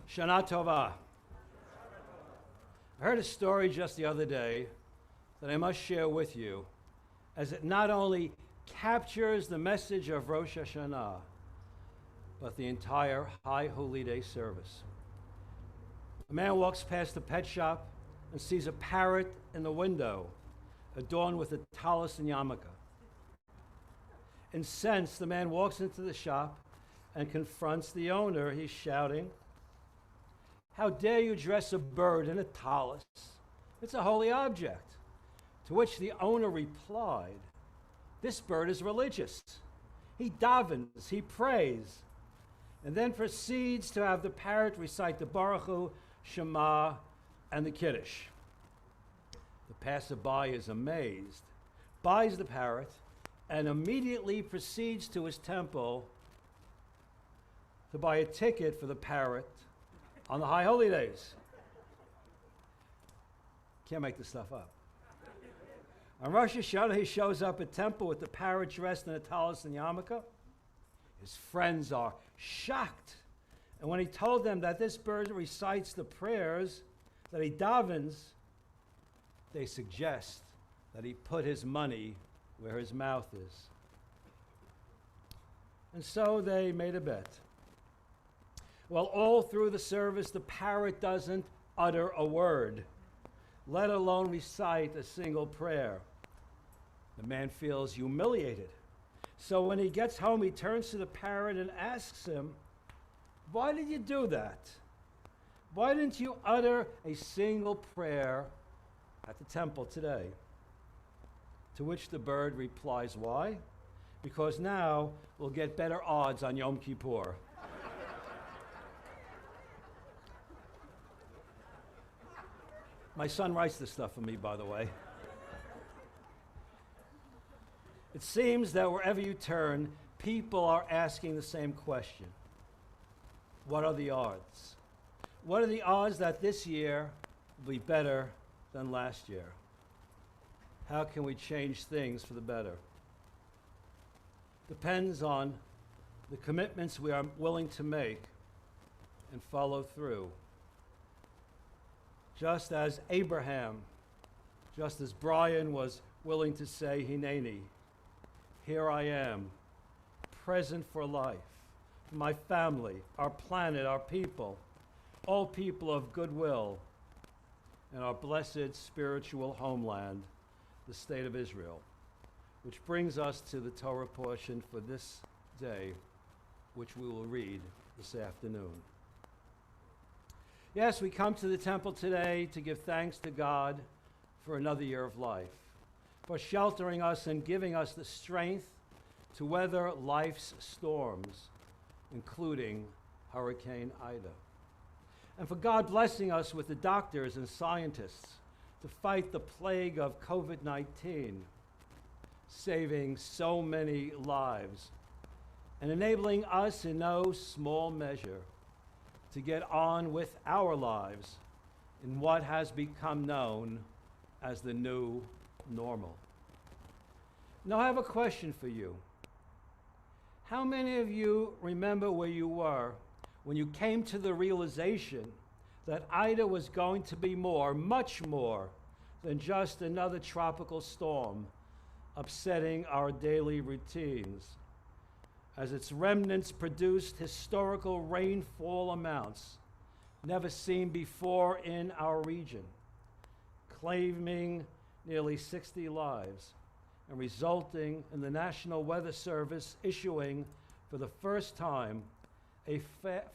Shana Tova. I heard a story just the other day that I must share with you, as it not only captures the message of Rosh Hashanah, but the entire High Holy Day service. A man walks past a pet shop and sees a parrot in the window, adorned with a talus and yarmulke. Incensed, the man walks into the shop and confronts the owner. He's shouting, "How dare you dress a bird in a talus? It's a holy object." To which the owner replied, "This bird is religious. He davens, he prays," and then proceeds to have the parrot recite the Baruch Hu, Shema, and the Kiddush. The passerby is amazed, buys the parrot, and immediately proceeds to his temple to buy a ticket for the parrot on the High Holy Days. Can't make this stuff up. On Rosh Hashanah, he shows up at temple with the parrot dressed in a talus and yarmulke. His friends are shocked. And when he told them that this bird recites the prayers, that he davens, they suggest that he put his money where his mouth is. And so they made a bet. Well, all through the service, the parrot doesn't utter a word, let alone recite a single prayer. The man feels humiliated. So when he gets home, he turns to the parrot and asks him, "Why did you do that? Why didn't you utter a single prayer at the temple today?" To which the bird replies, "Why? Because now we'll get better odds on Yom Kippur." My son writes this stuff for me, by the way. It seems that wherever you turn, people are asking the same question. What are the odds? What are the odds that this year will be better than last year? How can we change things for the better? Depends on the commitments we are willing to make and follow through. Just as Abraham, just as Brian was willing to say, "Hineni, here I am, present for life, for my family, our planet, our people, all people of goodwill, and our blessed spiritual homeland, the state of Israel." Which brings us to the Torah portion for this day, which we will read this afternoon. Yes, we come to the temple today to give thanks to God for another year of life, for sheltering us and giving us the strength to weather life's storms, including Hurricane Ida, and for God blessing us with the doctors and scientists to fight the plague of COVID-19, saving so many lives, and enabling us in no small measure to get on with our lives in what has become known as the new normal. Now, I have a question for you. How many of you remember where you were when you came to the realization that Ida was going to be more, much more, than just another tropical storm upsetting our daily routines, as its remnants produced historical rainfall amounts never seen before in our region, claiming nearly 60 lives and resulting in the National Weather Service issuing for the first time a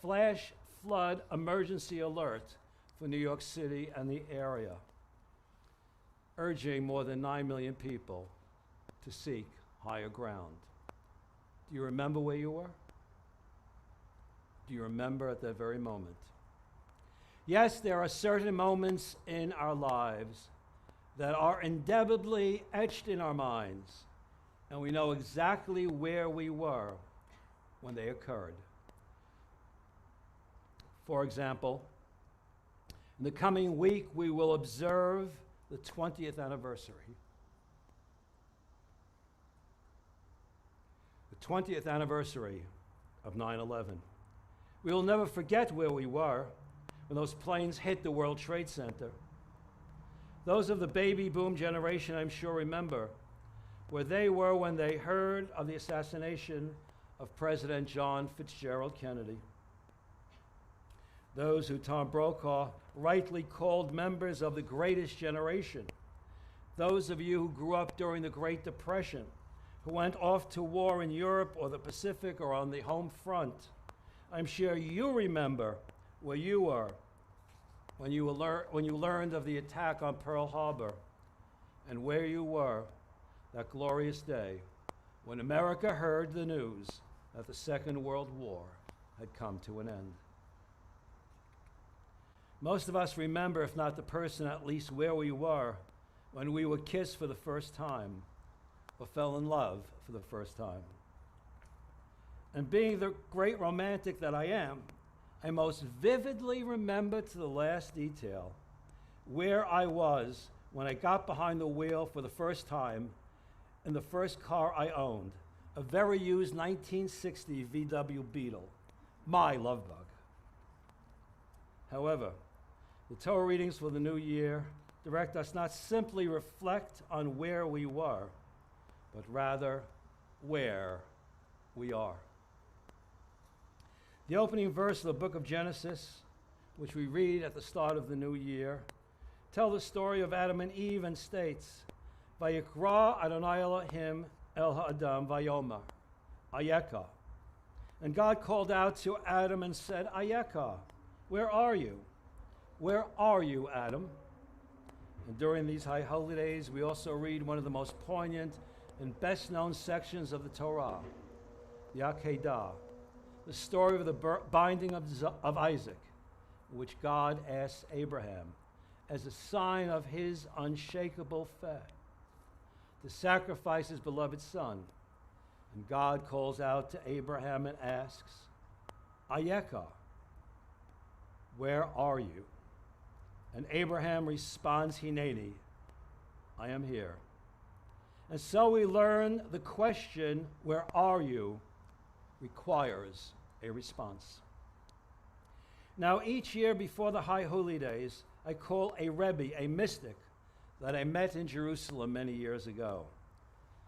flash flood emergency alert for New York City and the area, urging more than 9 million people to seek higher ground. Do you remember where you were? Do you remember at that very moment? Yes, there are certain moments in our lives that are indelibly etched in our minds, and we know exactly where we were when they occurred. For example, in the coming week, we will observe the 20th anniversary. The 20th anniversary of 9/11. We will never forget where we were when those planes hit the World Trade Center. Those of the baby boom generation, I'm sure, remember where they were when they heard of the assassination of President John Fitzgerald Kennedy. Those who Tom Brokaw rightly called members of the greatest generation. Those of you who grew up during the Great Depression, who went off to war in Europe or the Pacific or on the home front. I'm sure you remember where you were when you learned of the attack on Pearl Harbor, and where you were that glorious day when America heard the news that the Second World War had come to an end. Most of us remember, if not the person, at least where we were when we were kissed for the first time or fell in love for the first time. And being the great romantic that I am, I most vividly remember to the last detail where I was when I got behind the wheel for the first time in the first car I owned, a very used 1960 VW Beetle, my love bug. However, the Torah readings for the new year direct us not simply reflect on where we were, but rather where we are. The opening verse of the book of Genesis, which we read at the start of the new year, tell the story of Adam and Eve and states, Vayikra Adonai Elohim El Ha'adam Vayomer, Ayeka. And God called out to Adam and said, Ayeka, where are you? Where are you, Adam? And during these high holidays, we also read one of the most poignant and best-known sections of the Torah, the Akedah, the story of the binding of Isaac, in which God asks Abraham, as a sign of his unshakable faith, to sacrifice his beloved son. And God calls out to Abraham and asks, Ayeka, where are you? And Abraham responds, Hineni, I am here. And so we learn the question, where are you, requires a response. Now, each year before the High Holy Days, I call a Rebbe, a mystic, that I met in Jerusalem many years ago,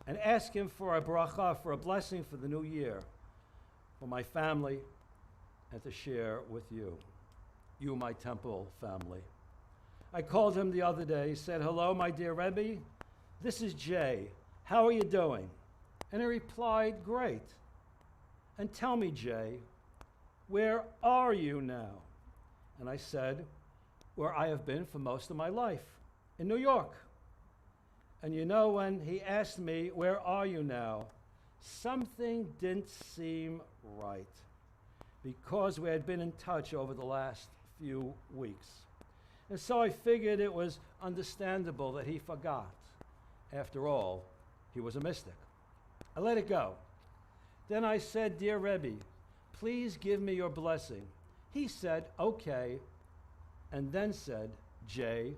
and ask him for a bracha, for a blessing for the new year, for my family, and to share with you, my temple family. I called him the other day. He said, hello, my dear Rebbe. This is Jay. How are you doing? And he replied, great. And tell me, Jay, where are you now? And I said, where I have been for most of my life, in New York. And you know, when he asked me, where are you now? Something didn't seem right, because we had been in touch over the last few weeks. And so I figured it was understandable that he forgot. After all, he was a mystic. I let it go. Then I said, dear Rebbe, please give me your blessing. He said, okay, and then said, Jay,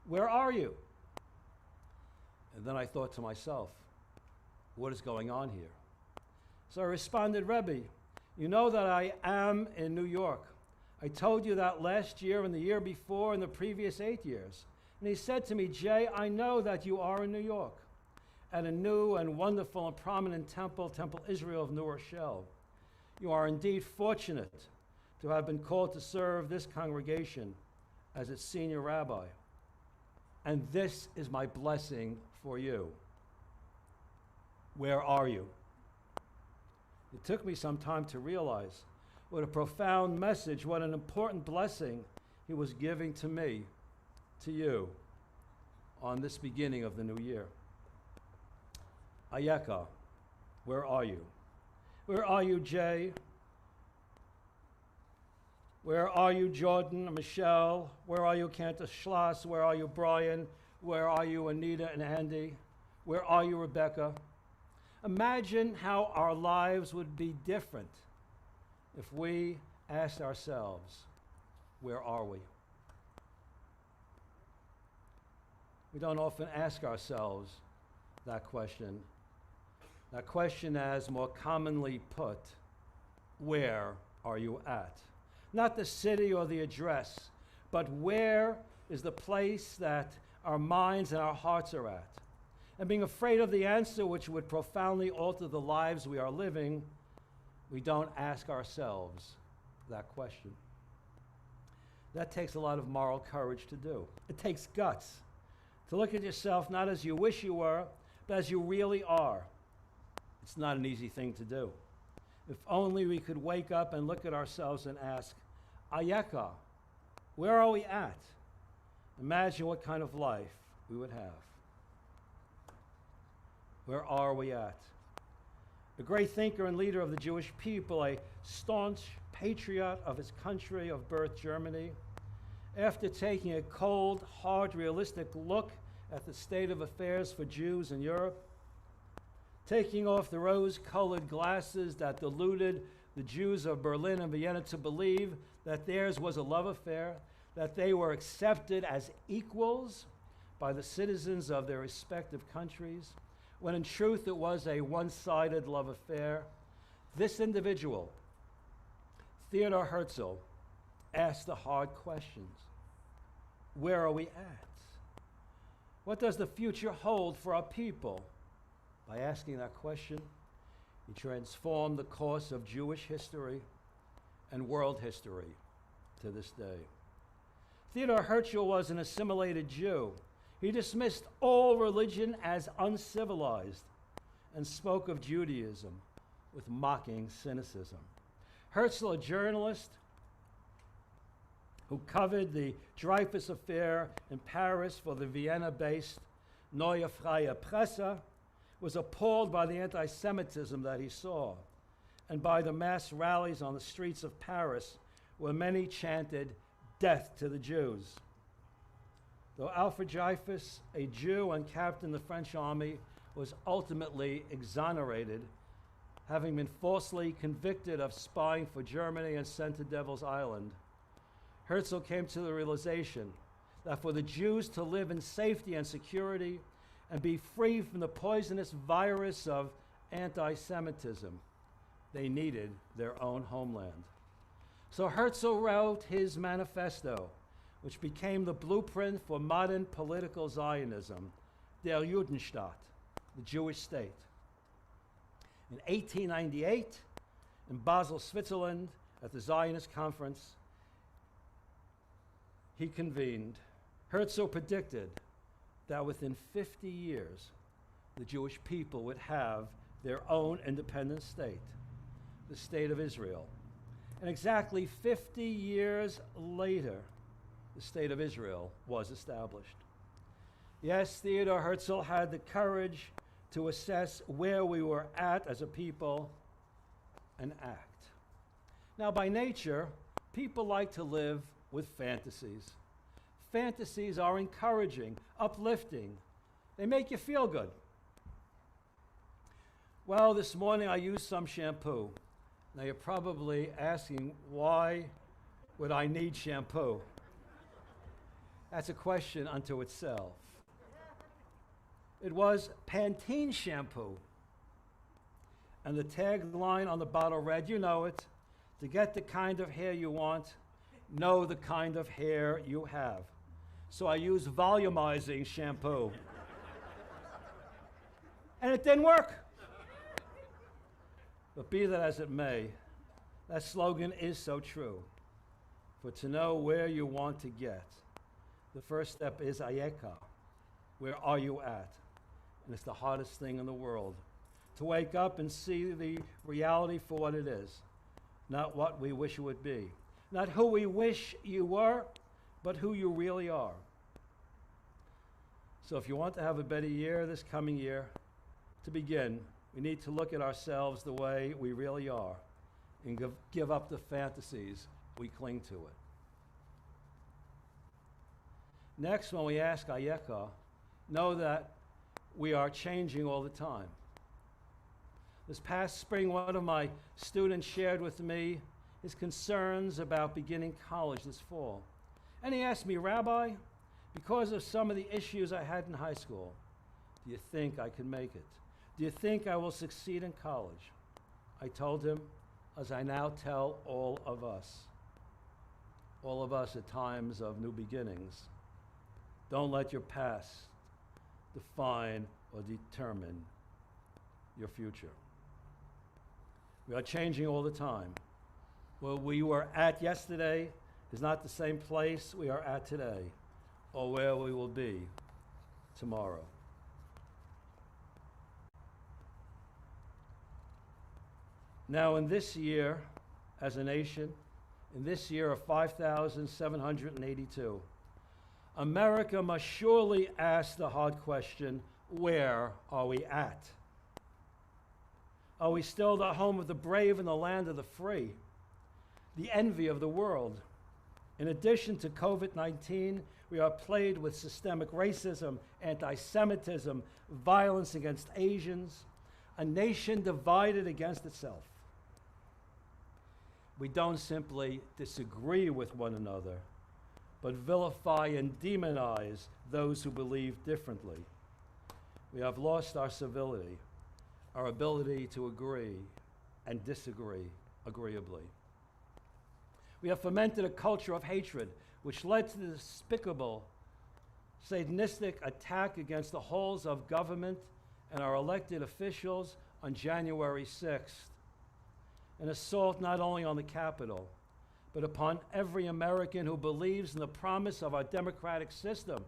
where are you? And then I thought to myself, what is going on here? So I responded, Rebbe, you know that I am in New York. I told you that last year and the year before and the previous 8 years. And he said to me, Jay, I know that you are in New York at a new and wonderful and prominent temple, Temple Israel of New Rochelle. You are indeed fortunate to have been called to serve this congregation as its senior rabbi. And this is my blessing for you. Where are you? It took me some time to realize what a profound message, what an important blessing he was giving to me, to you, on this beginning of the new year. Ayeka, where are you? Where are you, Jay? Where are you, Jordan, Michelle? Where are you, Cantor Schloss? Where are you, Brian? Where are you, Anita and Andy? Where are you, Rebecca? Imagine how our lives would be different if we asked ourselves, where are we? We don't often ask ourselves that question. That question, as more commonly put, where are you at? not the city or the address, but where is the place that our minds and our hearts are at. And being afraid of the answer, which would profoundly alter the lives we are living, we don't ask ourselves that question. That takes a lot of moral courage to do. It takes guts to look at yourself not as you wish you were, but as you really are. It's not an easy thing to do. If only we could wake up and look at ourselves and ask, Ayeka, where are we at? Imagine what kind of life we would have. Where are we at? A great thinker and leader of the Jewish people, a staunch patriot of his country of birth, Germany, after taking a cold, hard, realistic look at the state of affairs for Jews in Europe, taking off the rose-colored glasses that deluded the Jews of Berlin and Vienna to believe that theirs was a love affair, that they were accepted as equals by the citizens of their respective countries, when in truth it was a one-sided love affair. This individual, Theodor Herzl, asked the hard questions. Where are we at? What does the future hold for our people? By asking that question, he transformed the course of Jewish history and world history to this day. Theodor Herzl was an assimilated Jew. He dismissed all religion as uncivilized and spoke of Judaism with mocking cynicism. Herzl, a journalist who covered the Dreyfus affair in Paris for the Vienna-based Neue Freie Presse, was appalled by the anti-Semitism that he saw and by the mass rallies on the streets of Paris where many chanted, "Death to the Jews." Though Alfred Dreyfus, a Jew and captain in the French army, was ultimately exonerated, having been falsely convicted of spying for Germany and sent to Devil's Island, Herzl came to the realization that for the Jews to live in safety and security and be free from the poisonous virus of anti-Semitism, they needed their own homeland. So Herzl wrote his manifesto, which became the blueprint for modern political Zionism, der Judenstaat, the Jewish state. In 1898, in Basel, Switzerland, at the Zionist conference he convened, Herzl predicted that within 50 years, the Jewish people would have their own independent state, the State of Israel. And exactly 50 years later, the State of Israel was established. Yes, Theodor Herzl had the courage to assess where we were at as a people and act. Now, by nature, people like to live with fantasies. Fantasies are encouraging, uplifting. They make you feel good. Well, this morning I used some shampoo. Now you're probably asking, why would I need shampoo? That's a question unto itself. It was Pantene shampoo. And the tagline on the bottle read, you know it, to get the kind of hair you want, know the kind of hair you have. So I used volumizing shampoo. And it didn't work. But be that as it may, that slogan is so true. For to know where you want to get, the first step is Ayeka. Where are you at? And it's the hardest thing in the world. To wake up and see the reality for what it is. Not what we wish it would be. Not who we wish you were, but who you really are. So if you want to have a better year this coming year, to begin, we need to look at ourselves the way we really are and give up the fantasies we cling to it. Next, when we ask Ayeka, know that we are changing all the time. This past spring, one of my students shared with me his concerns about beginning college this fall. And he asked me, Rabbi, because of some of the issues I had in high school, do you think I can make it? Do you think I will succeed in college? I told him, as I now tell all of us, all of us at times of new beginnings. Don't let your past define or determine your future. We are changing all the time. Where we were at yesterday is not the same place we are at today, or where we will be tomorrow. Now, in this year, as a nation, in this year of 5,782, America must surely ask the hard question, where are we at? Are we still the home of the brave and the land of the free, the envy of the world? In addition to COVID-19, we are plagued with systemic racism, anti-Semitism, violence against Asians, a nation divided against itself. We don't simply disagree with one another, but vilify and demonize those who believe differently. We have lost our civility, our ability to agree and disagree agreeably. We have fomented a culture of hatred, which led to the despicable, satanistic attack against the halls of government and our elected officials on January 6th. An assault not only on the Capitol, but upon every American who believes in the promise of our democratic system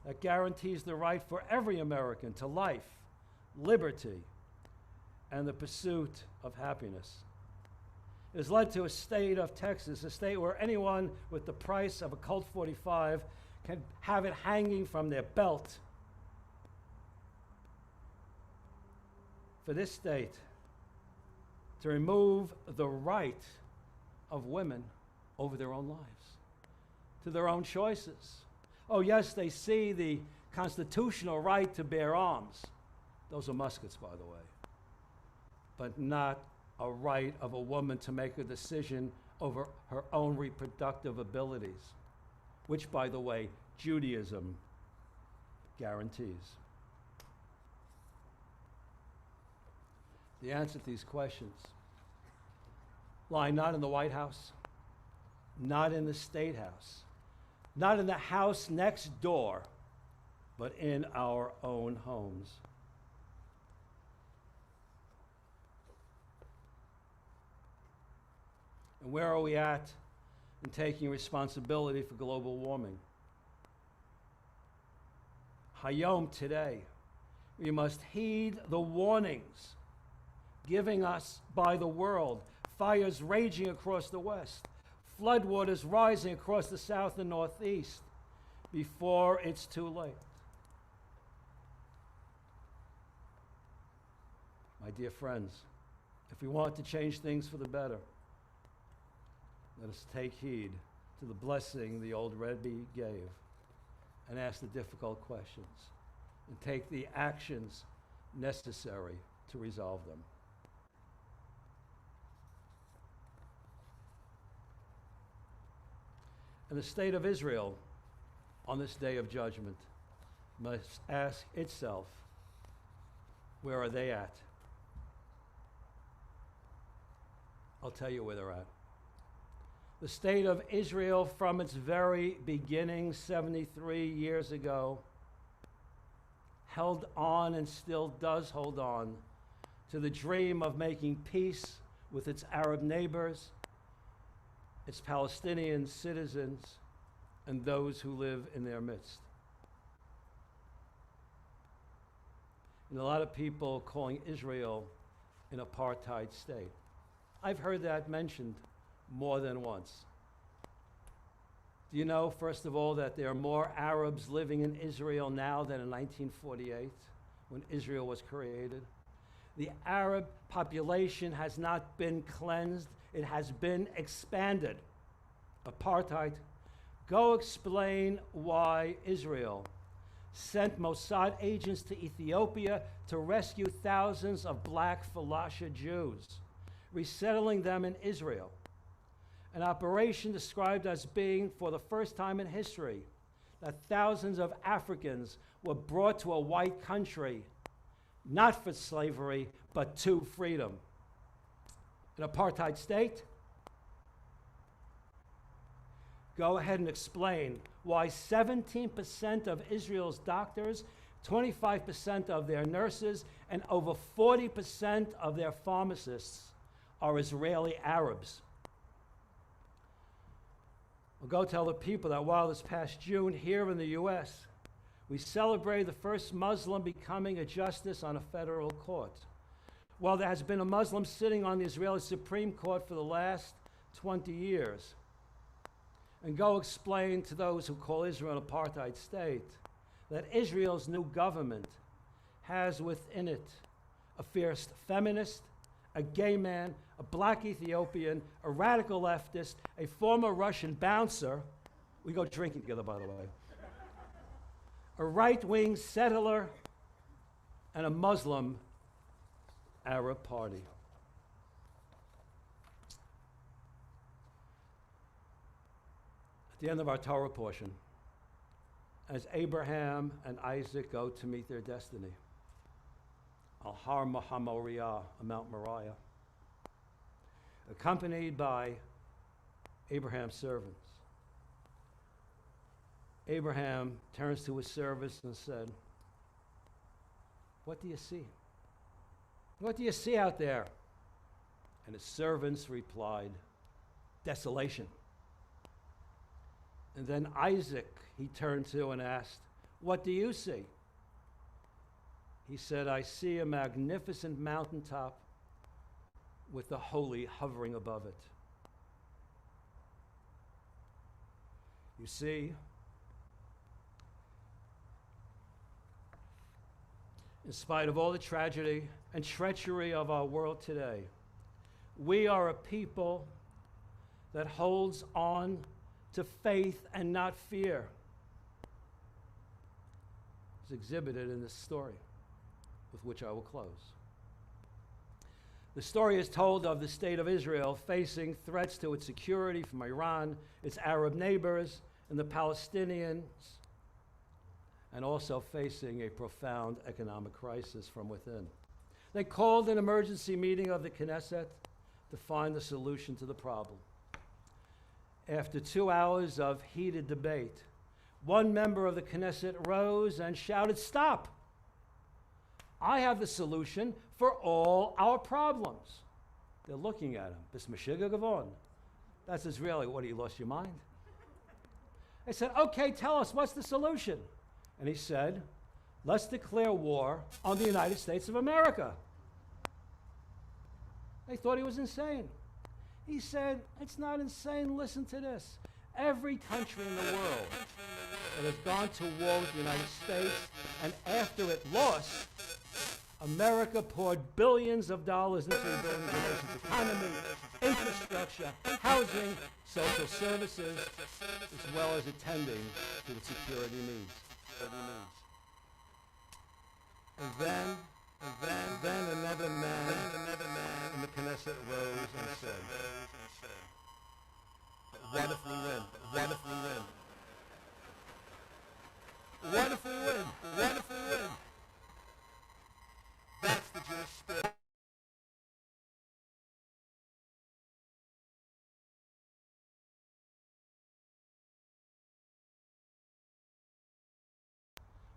that guarantees the right for every American to life, liberty, and the pursuit of happiness. It has led to a state of Texas, a state where anyone with the price of a Colt 45 can have it hanging from their belt. For this state to remove the right of women over their own lives, to their own choices. Oh yes, they see the constitutional right to bear arms. Those are muskets, by the way. But not a right of a woman to make a decision over her own reproductive abilities, which, by the way, Judaism guarantees. The answer to these questions lie not in the White House, not in the State House, not in the house next door, but in our own homes. And where are we at in taking responsibility for global warming? Hayom, today, we must heed the warnings given us by the world. Fires raging across the West, floodwaters rising across the South and Northeast before it's too late. My dear friends, if we want to change things for the better, let us take heed to the blessing the old Rebbe gave and ask the difficult questions and take the actions necessary to resolve them. And the state of Israel on this day of judgment must ask itself, where are they at? I'll tell you where they're at. The state of Israel from its very beginning 73 years ago held on and still does hold on to the dream of making peace with its Arab neighbors, its Palestinian citizens, and those who live in their midst. And a lot of people calling Israel an apartheid state. I've heard that mentioned more than once. Do you know, first of all, that there are more Arabs living in Israel now than in 1948, when Israel was created? The Arab population has not been cleansed, it has been expanded. Apartheid. Go explain why Israel sent Mossad agents to Ethiopia to rescue thousands of black Falasha Jews, resettling them in Israel. An operation described as being, for the first time in history, that thousands of Africans were brought to a white country, not for slavery, but to freedom. An apartheid state? go ahead and explain why 17% of Israel's doctors, 25% of their nurses, and over 40% of their pharmacists are Israeli Arabs. Well, go tell the people that while this past June here in the U.S., we celebrated the first Muslim becoming a justice on a federal court. While there has been a Muslim sitting on the Israeli Supreme Court for the last 20 years. And go explain to those who call Israel an apartheid state that Israel's new government has within it a fierce feminist, a gay man, a black Ethiopian, a radical leftist, a former Russian bouncer. We go drinking together, by the way. A right-wing settler, and a Muslim Arab party. At the end of our Torah portion, as Abraham and Isaac go to meet their destiny, Al Har Moriah, on Mount Moriah, accompanied by Abraham's servants, Abraham turns to his servants and said, "What do you see? What do you see out there?" And his servants replied, "Desolation." And then Isaac he turned to and asked, "What do you see?" He said, "I see a magnificent mountaintop with the holy hovering above it." You see, in spite of all the tragedy and treachery of our world today, we are a people that holds on to faith and not fear. It's exhibited in this story, with which I will close. The story is told of the state of Israel facing threats to its security from Iran, its Arab neighbors, and the Palestinians, and also facing a profound economic crisis from within. They called an emergency meeting of the Knesset to find the solution to the problem. After 2 hours of heated debate, one member of the Knesset rose and shouted, "Stop! I have the solution for all our problems." They're looking at him. This Meshiga Gavon. That's Israeli. What, you lost your mind? They said, "Okay, tell us, what's the solution?" And he said, "Let's declare war on the United States of America." They thought he was insane. He said, "It's not insane, listen to this. Every country in the world that has gone to war with the United States, and after it lost, America poured billions of dollars into rebuilding the nation's economy, infrastructure, housing, social services, as well as attending to its security needs. And then another man in the Knesset rose and said, "What if we win? What if we win? What if we win? What if we win?" That's the Jewish spirit.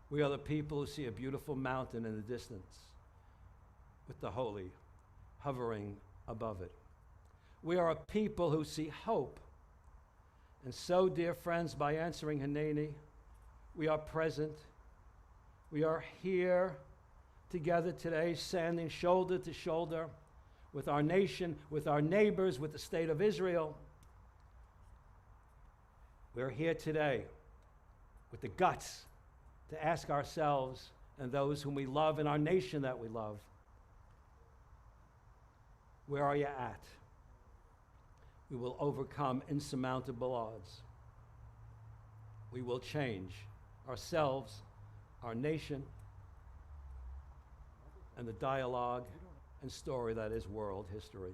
We are the people who see a beautiful mountain in the distance with the holy hovering above it. We are a people who see hope. And so, dear friends, by answering Haneni, we are present. We are here together today, standing shoulder to shoulder with our nation, with our neighbors, with the state of Israel. We're here today with the guts to ask ourselves and those whom we love in our nation that we love, where are you at? We will overcome insurmountable odds. We will change ourselves, our nation, and the dialogue and story that is world history.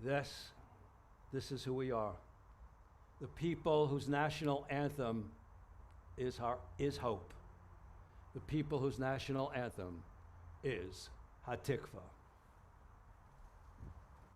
This is who we are. The people whose national anthem is hope. The people whose national anthem is Hatikva.